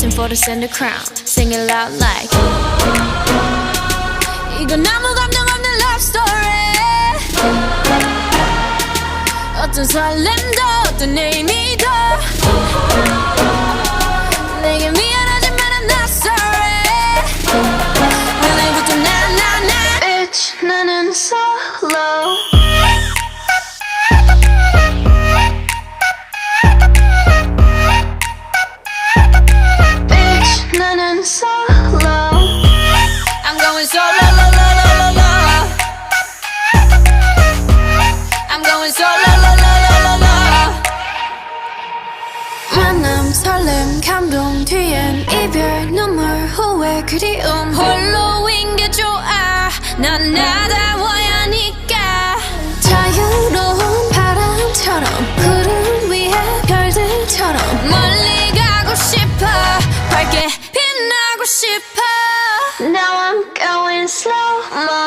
waiting for the center crown. Sing it loud like 이건 아무 감정 없는 love story. 어떤 설렘도 어떤 의미도 내게 미안하지만 I'm not sorry. 오늘부터 나 Bitch 나는 solo. Bitch 나는 solo. I'm going solo, lo, lo, lo, lo, lo. I'm going solo, lo, lo, lo, lo, lo. 만남, 설렘, 감동 뒤엔 이별, 눈물, 후회, 그리움. 홀로인 게 좋아. 난 나다워야 하니까. 자유로운 바람처럼 구름 위에 별들처럼 멀리 가고 싶어. 밝게 빛나고 싶어. Now I'm going slow-mo.